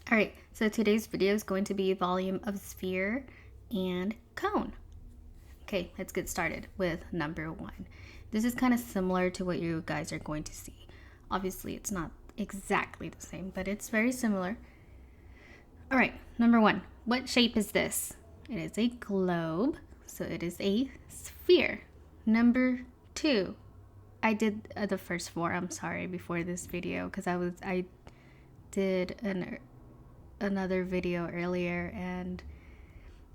All right, so today's video is going to be volume of sphere and cone. Okay, let's get started with number one. This is kind of similar to what you guys are going to see. Obviously, it's not exactly the same, but it's very similar. All right, number one, what shape is this? It is a globe, so it is a sphere. Number two, I did the first four, I'm sorry, before this video, because I did another video earlier, and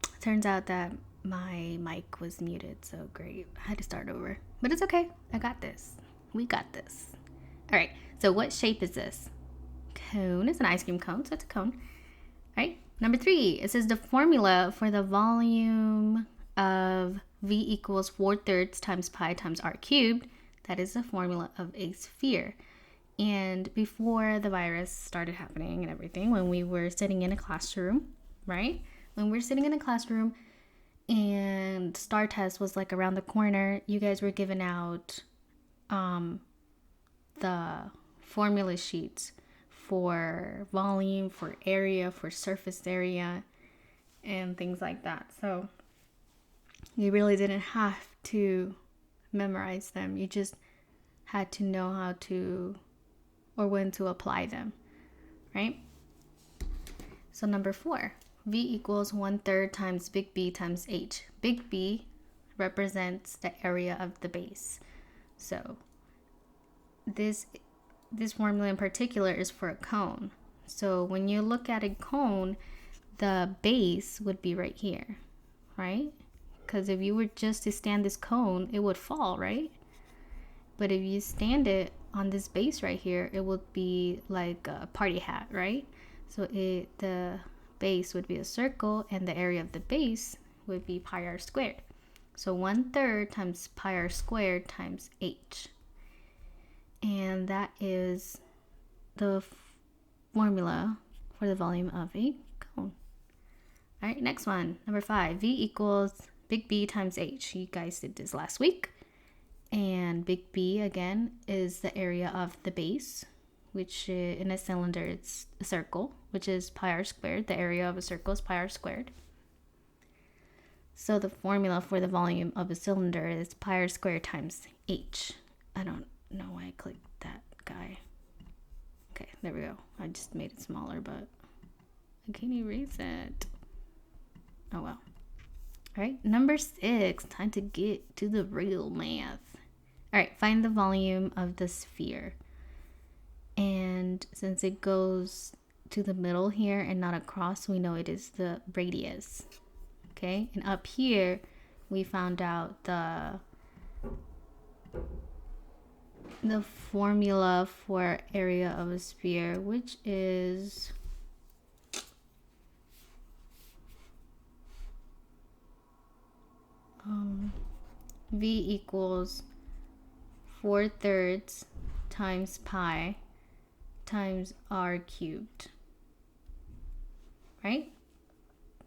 it turns out that my mic was muted, so great. I had to start over. But it's okay. I got this. We got this. All right, so what shape is this? Cone. It's an ice cream cone, so it's a cone. All right, number three, it says the formula for the volume of V equals 4/3 times pi times r cubed. That is the formula of a sphere. And before the virus started happening and everything, when we were sitting in a classroom, right? When we're sitting in a classroom and STAR test was like around the corner, you guys were given out the formula sheets for volume, for area, for surface area, and things like that. So you really didn't have to memorize them. You just had to know how to or when to apply them, right? So number four, V equals 1/3 times big B times H. Big B represents the area of the base. So this formula in particular is for a cone. So when you look at a cone, the base would be right here, right? Because if you were just to stand this cone, it would fall, right? But if you stand it on this base right here, it would be like a party hat, right? So the base would be a circle, and the area of the base would be pi r squared. So 1/3 times pi r squared times h. And that is the formula for the volume of a cone. All right, next one, number five, V equals big B times H. You guys did this last week. And big B, again, is the area of the base, which in a cylinder, it's a circle, which is pi r squared. The area of a circle is pi r squared. So the formula for the volume of a cylinder is pi r squared times h. I don't know why I clicked that guy. Okay, there we go. I just made it smaller, but I can't erase it. Oh well. All right, number six, time to get to the real math. All right, find the volume of the sphere. And since it goes to the middle here and not across, we know it is the radius. Okay, and up here, we found out the formula for area of a sphere, which is V equals 4/3 times pi times r cubed, right?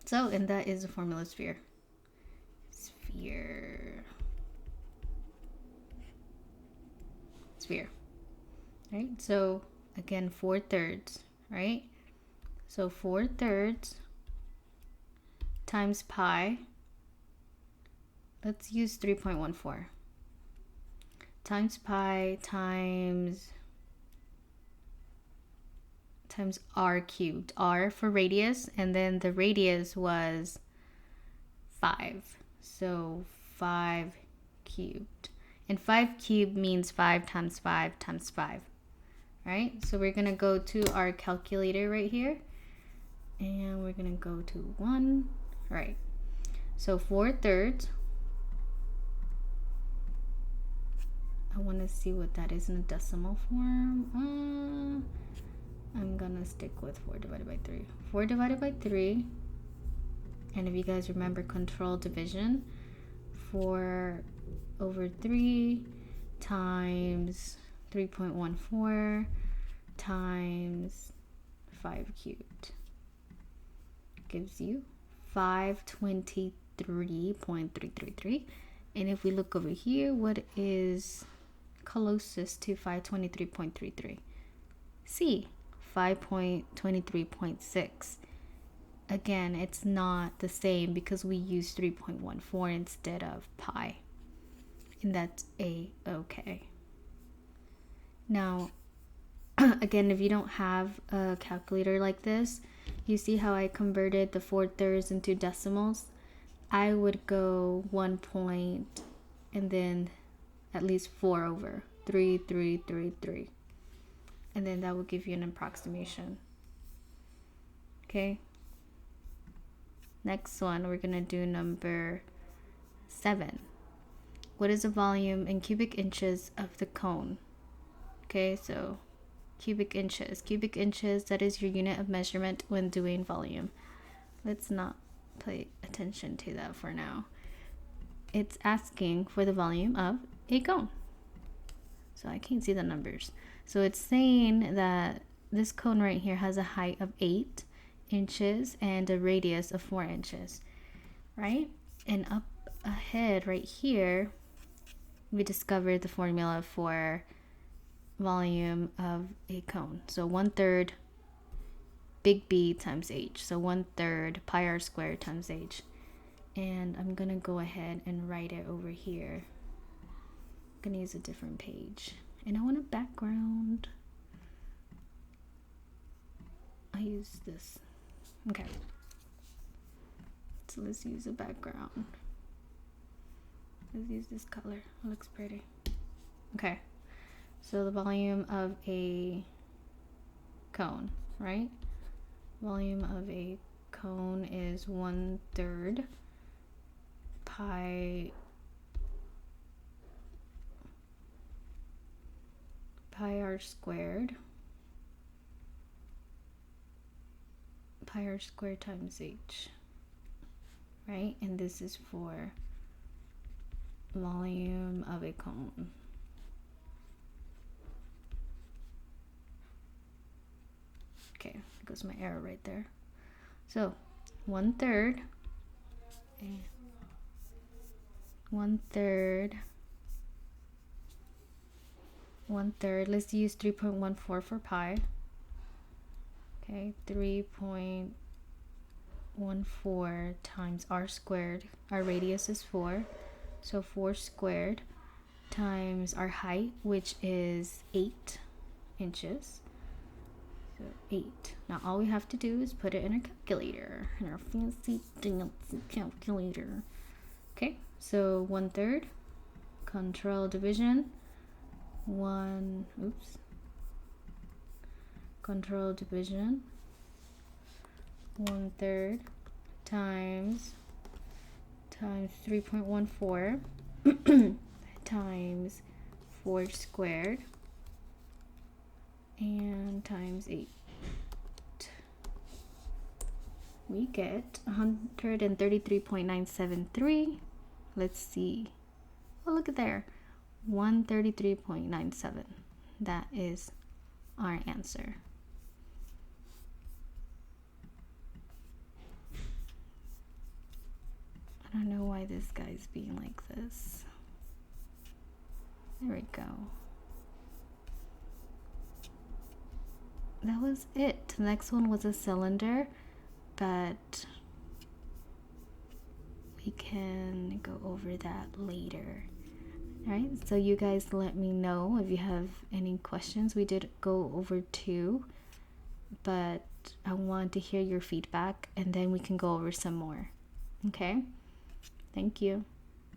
So, and that is the formula sphere. Sphere. Right? So, again, 4/3, right? So, 4/3 times pi. Let's use 3.14. Times pi times r cubed. R for radius, and then the radius was 5. So 5 cubed. And 5 cubed means 5 times 5 times 5. Right? So we're going to go to our calculator right here. And we're going to go to 1. Right. So 4/3. I want to see what that is in a decimal form. I'm gonna stick with 4 divided by 3. 4 divided by 3. And if you guys remember control division, 4/3 times 3.14 times 5 cubed gives you 523.333. And if we look over here, what is closest to 523.33? C. 5.23.6. Again, it's not the same because we use 3.14 instead of pi. And that's a-okay. Now, again, if you don't have a calculator like this, you see how I converted the 4/3 into decimals? I would go 1 point and then at least 4 over 3,333. And then that will give you an approximation. Okay. Next one, we're gonna do number 7. What is the volume in cubic inches of the cone? Okay, so cubic inches, that is your unit of measurement when doing volume. Let's not pay attention to that for now. It's asking for the volume of a cone. So I can't see the numbers. So it's saying that this cone right here has a height of 8 inches and a radius of 4 inches, right? And up ahead right here, we discovered the formula for volume of a cone. So 1/3 big B times H. So 1/3 pi r squared times H. And I'm gonna go ahead and write it over here. I'm gonna use a different page. And I want a background. I use this. Okay. So let's use a background. Let's use this color. It looks pretty. Okay. So the volume of a cone, right? Volume of a cone is 1/3 pi r squared times H, right? And this is for volume of a cone. Okay, there goes my arrow right there. So 1/3 and 1/3. Let's use 3.14 for pi. Okay, 3.14 times r squared. Our radius is 4, so 4 squared times our height, which is 8 inches. So 8. Now all we have to do is put it in our calculator, in our fancy calculator. Okay, so 1/3, control division, control division, 1/3 times 3.14 times 4 squared and times 8. We get 133.973. Let's see. Oh, look at there. 133.97. That is our answer. I don't know why this guy's being like this. There we go. That was it. The next one was a cylinder, but we can go over that later. Alright, so you guys let me know if you have any questions. We did go over 2, but I want to hear your feedback and then we can go over some more. Okay? Thank you.